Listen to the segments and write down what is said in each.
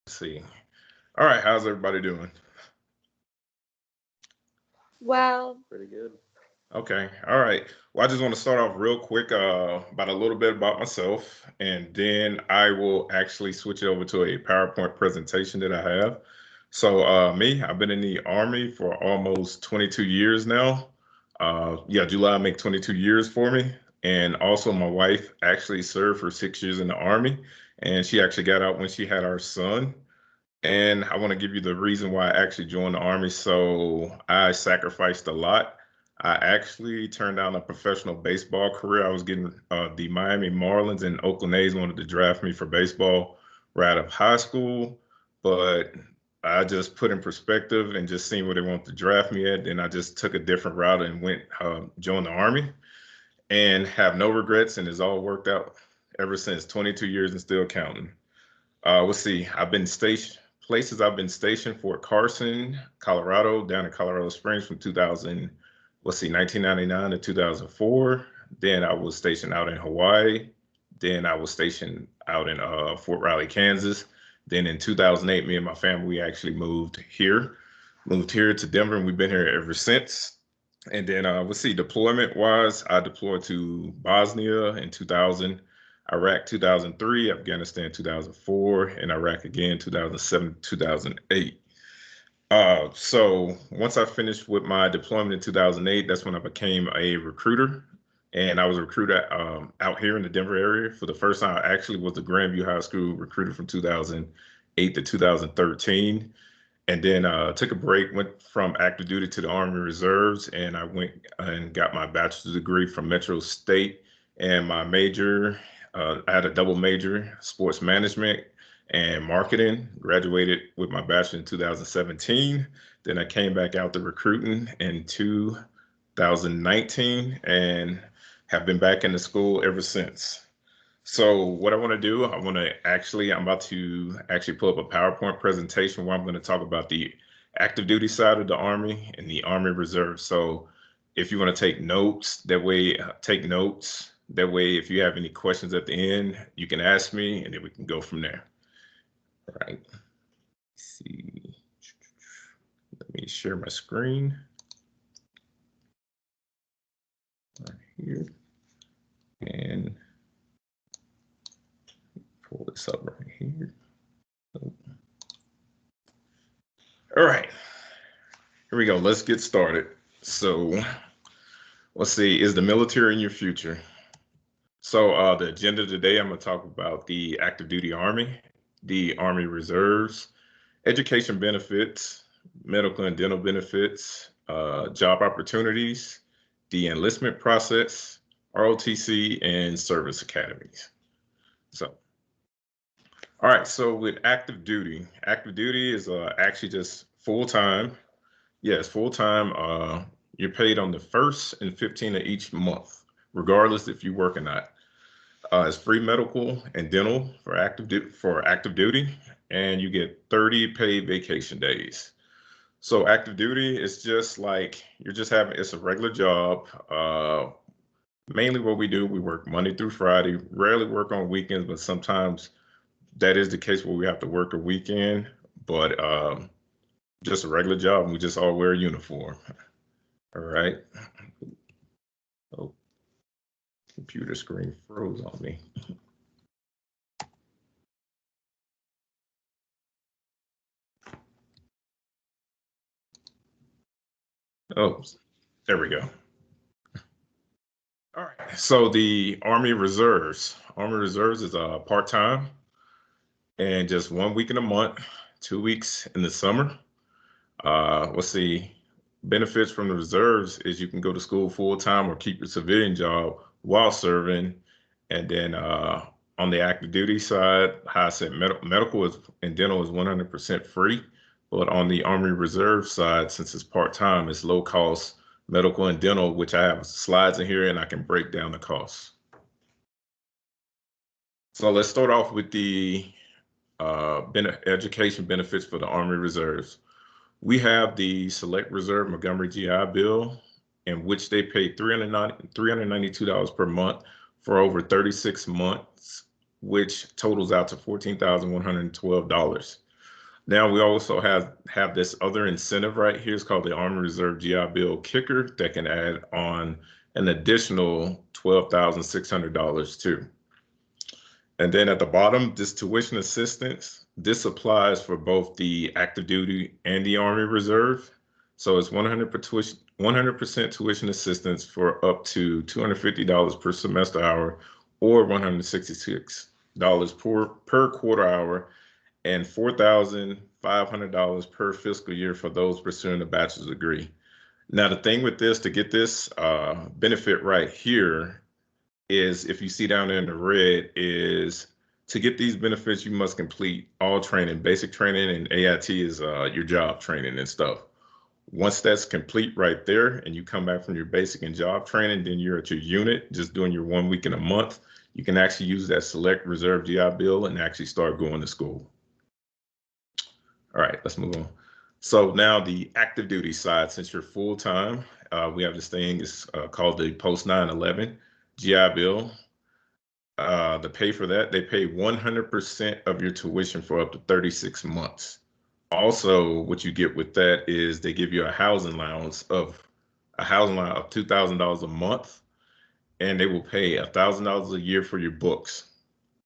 Let's see. All right, how's everybody doing? Well, Pretty good. Okay, all right. Well, I just want to start off real quick about a little bit about myself, and then I will actually switch it over to a PowerPoint presentation that I have. So, me, I've been in the Army for almost 22 years now. Yeah, July make 22 years for me. And also, my wife actually served for 6 years in the Army, and she actually got out when she had our son. And I want to give you the reason why I actually joined the Army. So I sacrificed a lot. I actually turned down a professional baseball career. I was getting the Miami Marlins and Oakland A's wanted to draft me for baseball right out of high school, but I just put in perspective and just seen where they wanted to draft me at. Then I just took a different route and went joined the Army and have no regrets, and it's all worked out ever since. 22 years and still counting. Let's see. I've been stationed places. I've been stationed: Fort Carson, Colorado, down in Colorado Springs from 2000. Let's see, 1999 to 2004. Then I was stationed out in Hawaii. Then I was stationed out in Fort Riley, Kansas. Then in 2008, me and my family we actually moved here to Denver, and we've been here ever since. And then let's see, deployment wise, I deployed to Bosnia in 2000, Iraq 2003, Afghanistan 2004, and Iraq again 2007, 2008. So once I finished with my deployment in 2008, that's when I became a recruiter. And I was a recruiter out here in the Denver area. For the first time, I actually was the Grandview High School recruiter from 2008 to 2013. And then took a break, went from active duty to the Army Reserves, and I went and got my bachelor's degree from Metro State. And my major, I had a double major, sports management and marketing. Graduated with my bachelor in 2017. Then I came back out to recruiting in 2019 and have been back in the school ever since. So what I want to do, I'm about to actually pull up a PowerPoint presentation where I'm going to talk about the active duty side of the Army and the Army Reserve. So if you want to take notes, that way, take notes. That way, if you have any questions at the end, you can ask me and then we can go from there. All right. Let's see. Let me share my screen. Right here. And pull this up right here. All right, here we go. Let's get started. So let's see, is the military in your future? So the agenda today, I'm going to talk about the active duty Army, the Army Reserves, education benefits, medical and dental benefits, job opportunities, the enlistment process, ROTC, and service academies. So all right, so with active duty is actually just full time. Yes, full time. You're paid on the first and 15th of each month, regardless if you work or not. It's free medical and dental for active duty, and you get 30 paid vacation days. So active duty is just like you're just having it's a regular job. Mainly what we do, we work Monday through Friday, rarely work on weekends, but sometimes that is the case where we have to work a weekend, but just a regular job, and we just all wear a uniform. All right. Oh, computer screen froze on me. Oh, there we go. All right. So the Army Reserves. Army Reserves is part-time and just 1 week in a month, 2 weeks in the summer. Let's see. Benefits from the reserves is you can go to school full time or keep your civilian job while serving. And then on the active duty side, how I said medical is and dental is 100% free. But on the Army Reserve side, since it's part time, it's low cost medical and dental, which I have slides in here and I can break down the costs. So let's start off with the education benefits for the Army Reserves. We have the Select Reserve Montgomery GI Bill, in which they pay $392 per month for over 36 months, which totals out to $14,112. Now we also have this other incentive right here. It's called the Army Reserve GI Bill Kicker that can add on an additional $12,600 too. And then at the bottom, this tuition assistance, this applies for both the active duty and the Army Reserve. So it's 100% tuition assistance for up to $250 per semester hour or $166 per quarter hour and $4,500 per fiscal year for those pursuing a bachelor's degree. Now, the thing with this, to get this benefit right here, is if you see down there in the red, is to get these benefits, you must complete all training, basic training, and AIT is your job training and stuff. Once that's complete right there, and you come back from your basic and job training, then you're at your unit, just doing your 1 week in a month. You can actually use that Select Reserve GI Bill and actually start going to school. All right, let's move on. So now the active duty side, since you're full time, we have this thing is called the Post 9/11 GI Bill. The pay for that, they pay 100% of your tuition for up to 36 months. Also, what you get with that is they give you a housing allowance of $2,000 a month, and they will pay $1,000 a year for your books.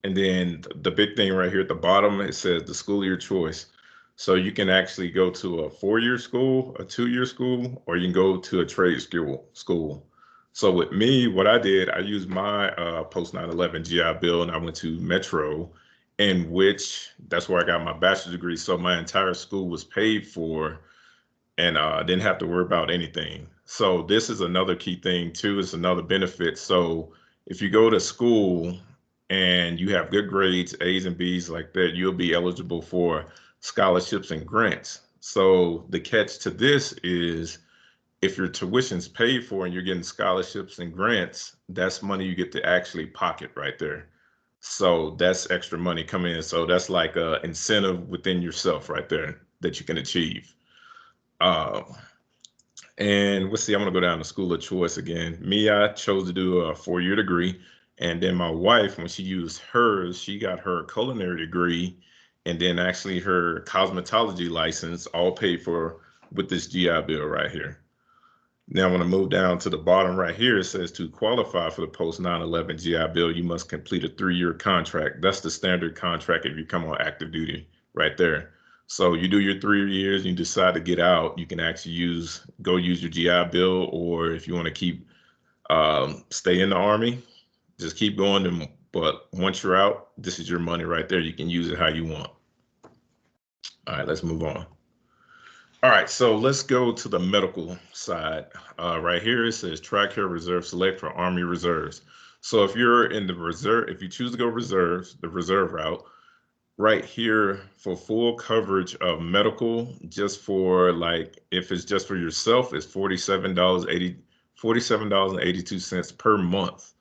And then the big thing right here at the bottom, it says the school of your choice. So you can actually go to a 4-year school, a 2-year school, or you can go to a trade school. So with me, what I did, I used my post 9/11 GI Bill, and I went to Metro, in which that's where I got my bachelor's degree. So my entire school was paid for, and I didn't have to worry about anything. So this is another key thing too. It's another benefit. So if you go to school and you have good grades, A's and B's like that, you'll be eligible for scholarships and grants. So the catch to this is if your tuition's paid for and you're getting scholarships and grants, that's money you get to actually pocket right there. So that's extra money coming in. So that's like a incentive within yourself right there that you can achieve. And let's see, I'm gonna go down to school of choice again. Me, I chose to do a 4-year degree. And then my wife, when she used hers, she got her culinary degree and then actually her cosmetology license all paid for with this GI Bill right here. Now, I'm going to move down to the bottom right here. It says to qualify for the post 9/11 GI Bill, you must complete a 3-year contract. That's the standard contract if you come on active duty right there. So you do your 3 years, you decide to get out, you can actually go use your GI Bill, or if you want to keep stay in the Army, just keep going. But once you're out, this is your money right there. You can use it how you want. All right, let's move on. All right, so let's go to the medical side. Right here, it says TRICARE Reserve Select for Army Reserves. So if you're in the reserve, if you choose to go reserves, the reserve route, right here for full coverage of medical, just for like, if it's just for yourself, it's $47.82 per month.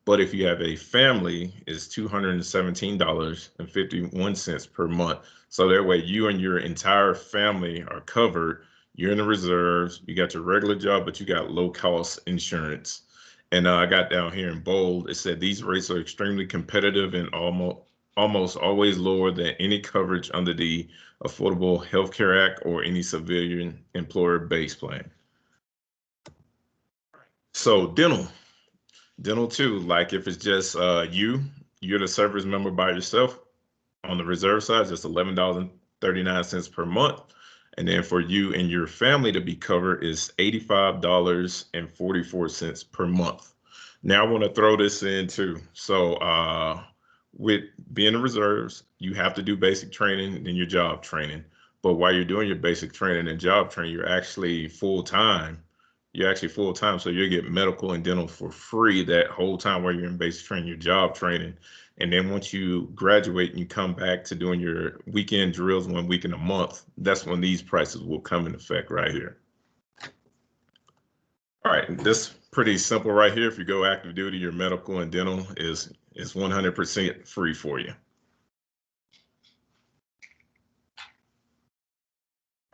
But if you have a family, it's $217.51 per month. So that way you and your entire family are covered. You're in the reserves, you got your regular job, but you got low cost insurance. And I got down here in bold, it said these rates are extremely competitive and almost always lower than any coverage under the Affordable Health Care Act or any civilian employer base plan. So dental too, like if it's just you're the service member by yourself on the reserve side, just $11.39 per month. And then for you and your family to be covered is $85.44 per month. Now I want to throw this in too. So with being in reserves, you have to do basic training and then your job training. But while you're doing your basic training and job training, you're actually full time. So you get medical and dental for free that whole time while you're in basic training, your job training. And then once you graduate and you come back to doing your weekend drills 1 week in a month, that's when these prices will come in effect right here. All right, this pretty simple right here. If you go active duty, your medical and dental is 100% free for you.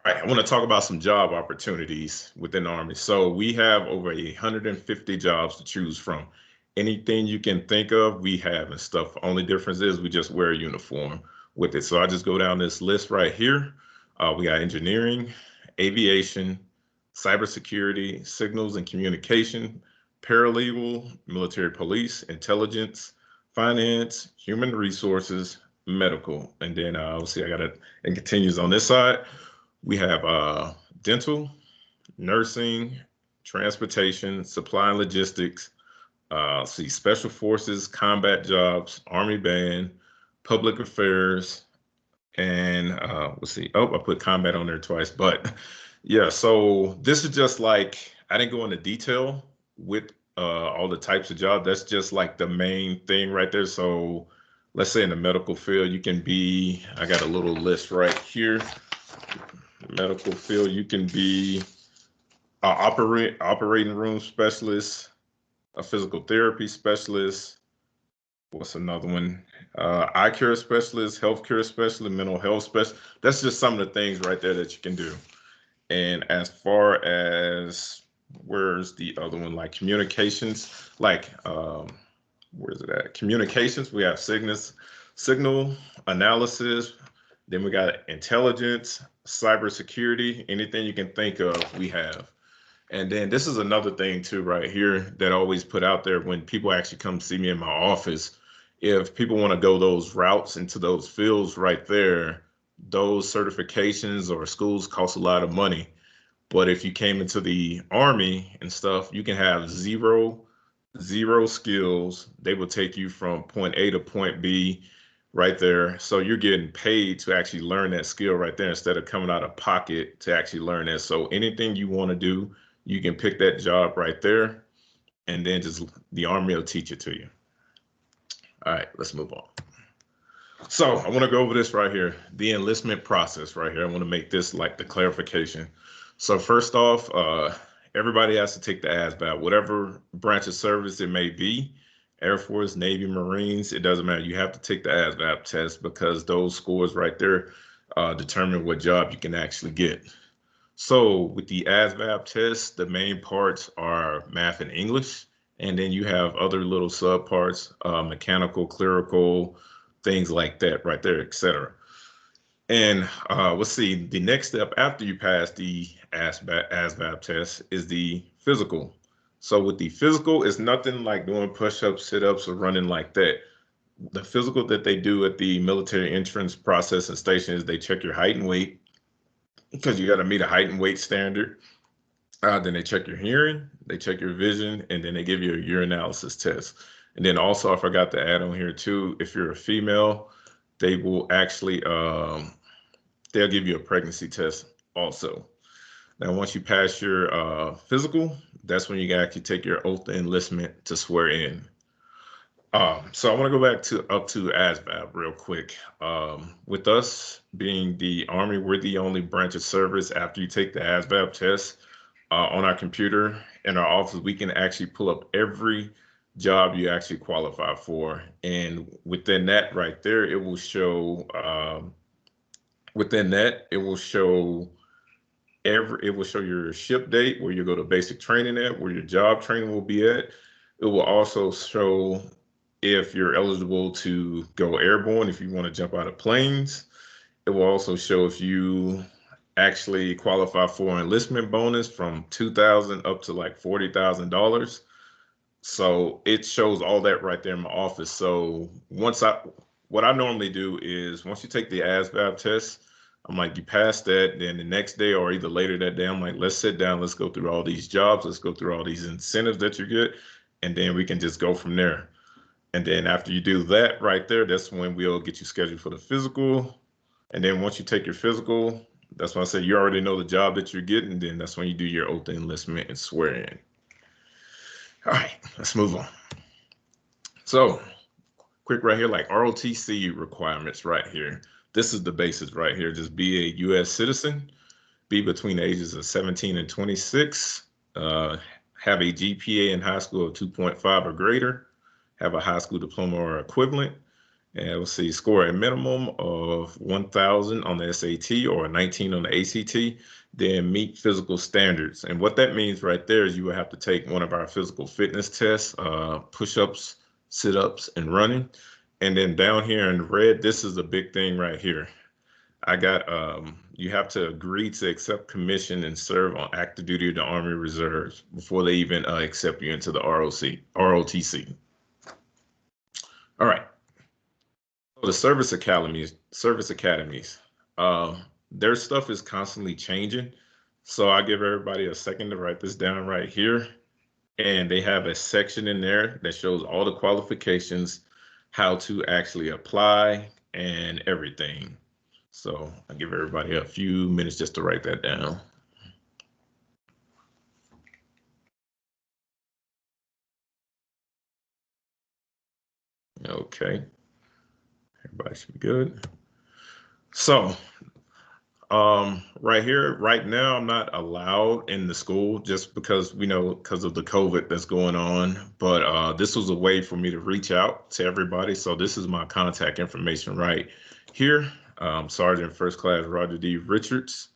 All right, I want to talk about some job opportunities within the Army. So we have over 150 jobs to choose from. Anything you can think of, we have and stuff. Only difference is we just wear a uniform. with it. So I just go down this list right here. We got engineering, aviation, cybersecurity, signals and communication, paralegal, military police, intelligence, finance, human resources, medical. And then let's see, I got it, and continues on this side. We have dental, nursing, transportation, supply and logistics, see, special forces, combat jobs, army band, public affairs, and let's see. Oh, I put combat on there twice, but yeah. So this is just like I didn't go into detail with all the types of jobs. That's just like the main thing right there. So let's say in the medical field, you can be. I got a little list right here. Medical field, you can be operating room specialist, a physical therapy specialist. What's another one? Eye care specialist, healthcare specialist, mental health specialist. That's just some of the things right there that you can do. And as far as where's the other one? Like communications, like where's it at? Communications. We have signal analysis. Then we got intelligence, cybersecurity. Anything you can think of, we have. And then this is another thing too, right here, that I always put out there when people actually come see me in my office. If people want to go those routes into those fields right there, those certifications or schools cost a lot of money. But if you came into the Army and stuff, you can have zero skills. They will take you from point A to point B right there. So you're getting paid to actually learn that skill right there instead of coming out of pocket to actually learn that. So anything you want to do, you can pick that job right there, and then just the Army will teach it to you. All right, let's move on. So I want to go over this right here, the enlistment process right here. I want to make this like the clarification. So first off, everybody has to take the ASVAB, whatever branch of service it may be, Air Force, Navy, Marines, it doesn't matter. You have to take the ASVAB test because those scores right there determine what job you can actually get. So with the ASVAB test, the main parts are math and English, and then you have other little subparts, mechanical, clerical, things like that right there, etc. And let's see, the next step after you pass the ASVAB test is the physical. So with the physical, it's nothing like doing push-ups, sit-ups, or running like that. The physical that they do at the military entrance process and station is they check your height and weight, because you got to meet a height and weight standard. Then they check your hearing, they check your vision, and then they give you a urinalysis test. And then also, I forgot to add on here too, if you're a female, they will actually, they'll give you a pregnancy test also. Now, once you pass your physical, that's when you can actually take your oath of enlistment to swear in. So I want to go back to up to ASVAB real quick. With us being the Army, we're the only branch of service after you take the ASVAB test on our computer in our office, we can actually pull up every job you actually qualify for. And within that right there, it will show, within that, it will show your ship date, where you go to basic training at, where your job training will be at. It will also show if you're eligible to go airborne, if you want to jump out of planes. It will also show if you actually qualify for enlistment bonus from $2,000 up to like $40,000. So it shows all that right there in my office. So what I normally do is once you take the ASVAB test, I'm like, you pass that, then the next day or either later that day, I'm like, let's sit down, let's go through all these jobs, let's go through all these incentives that you get, and then we can just go from there. And then after you do that right there, that's when we'll get you scheduled for the physical. And then once you take your physical, that's when I say you already know the job that you're getting, then that's when you do your oath of enlistment and swear in. All right, let's move on. So quick right here, like ROTC requirements right here. This is the basis right here. Just be a U.S. citizen, be between the ages of 17 and 26, have a GPA in high school of 2.5 or greater, have a high school diploma or equivalent, and we'll see, score a minimum of 1,000 on the SAT or 19 on the ACT, then meet physical standards. And what that means right there is you will have to take one of our physical fitness tests, push-ups, sit-ups, and running. And then down here in red, this is a big thing right here. I got, you have to agree to accept commission and serve on active duty of the Army Reserves before they even accept you into the ROTC. All right. So the service academies, their stuff is constantly changing. So I give everybody a second to write this down right here. And they have a section in there that shows all the qualifications, how to actually apply, and everything. So I'll give everybody a few minutes just to write that down. Okay, everybody should be good. So right here, right now, I'm not allowed in the school just because because of the COVID that's going on. But this was a way for me to reach out to everybody. So this is my contact information right here. Sergeant First Class Roger D. Richards.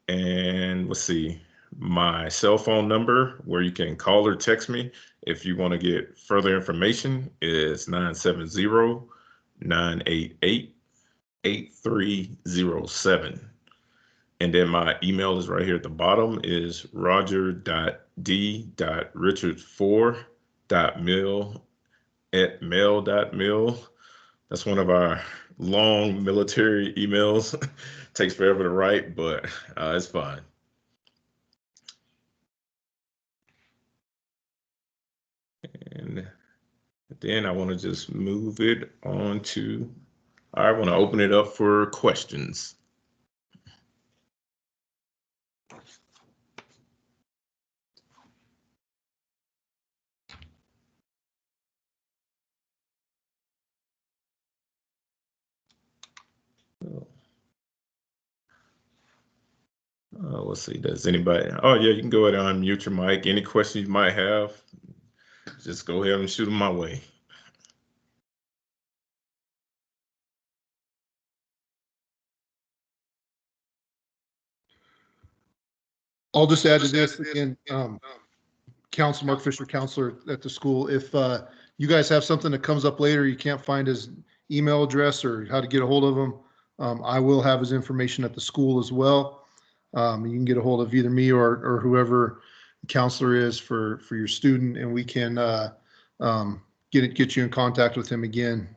And let's see, my cell phone number where you can call or text me if you want to get further information is 970-988-8307. And then my email is right here at the bottom is roger.d.richards4.mil@mail.mil. That's one of our long military emails. Takes forever to write, but it's fine. And then I want to just move it on to, I want to open it up for questions. Let's see, does anybody, oh yeah, you can go ahead and unmute your mic. Any questions you might have, just go ahead and shoot them my way. I'll just add to this again, Council Mark Fisher, counselor at the school. If you guys have something that comes up later, you can't find his email address or how to get a hold of him, I will have his information at the school as well. You can get a hold of either me or whoever the counselor is for your student, and we can get you in contact with him again.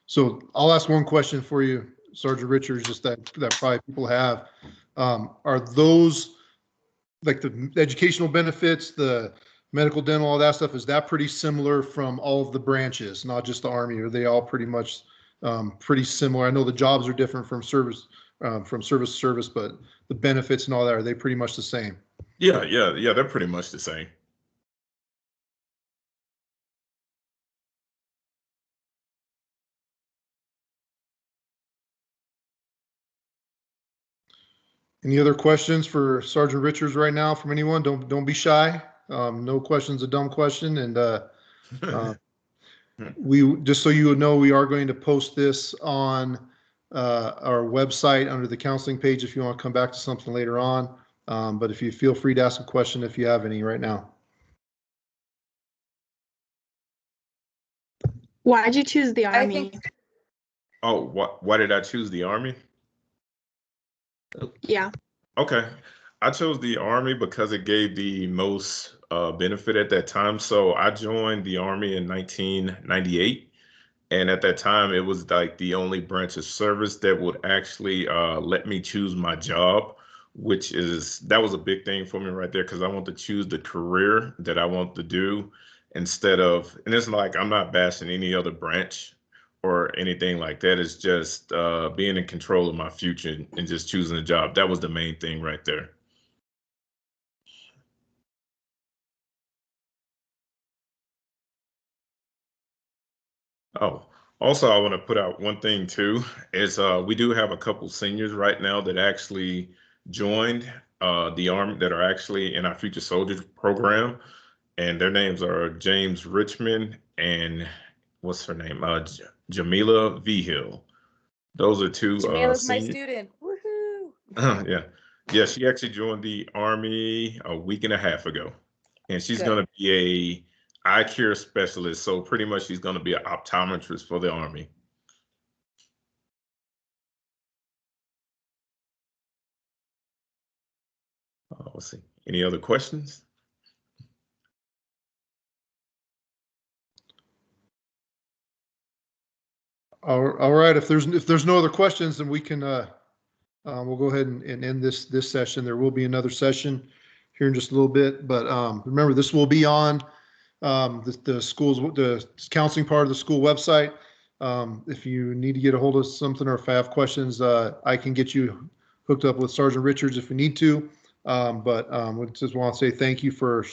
So I'll ask one question for you, Sergeant Richards, just that probably people have. Are those like the educational benefits, the medical, dental, all that stuff, is that pretty similar from all of the branches, not just the Army? Are they all pretty much pretty similar? I know the jobs are different from service to service, but the benefits and all that, are they pretty much the same? Yeah, they're pretty much the same. Any other questions for Sergeant Richards right now from anyone? Don't be shy. No question's a dumb question. And we, just so you know, we are going to post this on our website under the counseling page if you want to come back to something later on. But if you feel free to ask a question if you have any right now. Why'd you choose the Army? Oh, why did I choose the Army? Yeah. Okay. I chose the Army because it gave the most benefit at that time. So I joined the Army in 1998. And at that time, it was like the only branch of service that would actually let me choose my job, that was a big thing for me right there, because I want to choose the career that I want to do instead of, and it's like, I'm not bashing any other branch or anything like that. It's just being in control of my future and just choosing a job. That was the main thing right there. Oh, also, I want to put out one thing too, is we do have a couple seniors right now that actually joined the Army, that are actually in our Future Soldiers program. And their names are James Richmond and what's her name? Jamila Vigil. Those are two. Jamila's my student. Woohoo! Yeah, she actually joined the Army a week and a half ago, and she's going to be eye care specialist. So pretty much she's going to be an optometrist for the Army. Let's see. Any other questions? All right. If there's no other questions, then we can we'll go ahead and end this session. There will be another session here in just a little bit, but remember, this will be on the counseling part of the school website. If you need to get a hold of something, or if I have questions, I can get you hooked up with Sergeant Richards if we need to. We just want to say thank you for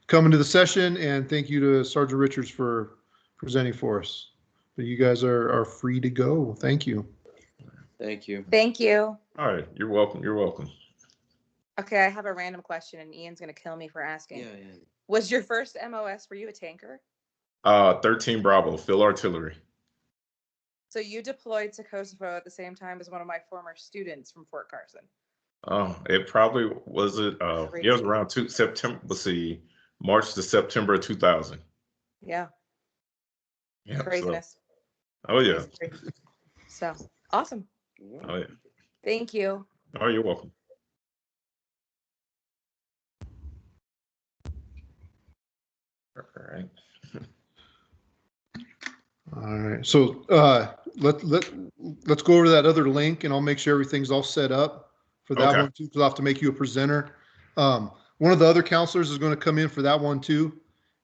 coming to the session, and thank you to Sergeant Richards for presenting for us. But you guys are free to go. Thank you. Thank you. Thank you. All right. You're welcome. You're welcome. Okay, I have a random question, and Ian's gonna kill me for asking. Yeah. Was your first MOS, were you a tanker? 13 Bravo, Field Artillery. So you deployed to Kosovo at the same time as one of my former students from Fort Carson. It probably was it was around September. Let's see, March to September of 2000. Yeah. Yeah. Craziness. Oh yeah. So awesome. Oh yeah. Thank you. Oh, you're welcome. All right. All right. So let's go over that other link, and I'll make sure everything's all set up for that Okay. one too, because I'll have to make you a presenter. One of the other counselors is going to come in for that one too,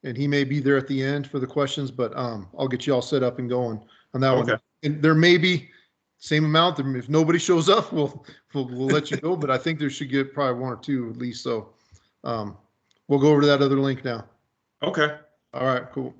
and he may be there at the end for the questions, but I'll get you all set up and going on that one. Okay. And there may be same amount. If nobody shows up, we'll let you go, but I think there should get probably one or two at least. So we'll go over to that other link now. Okay. All right, cool.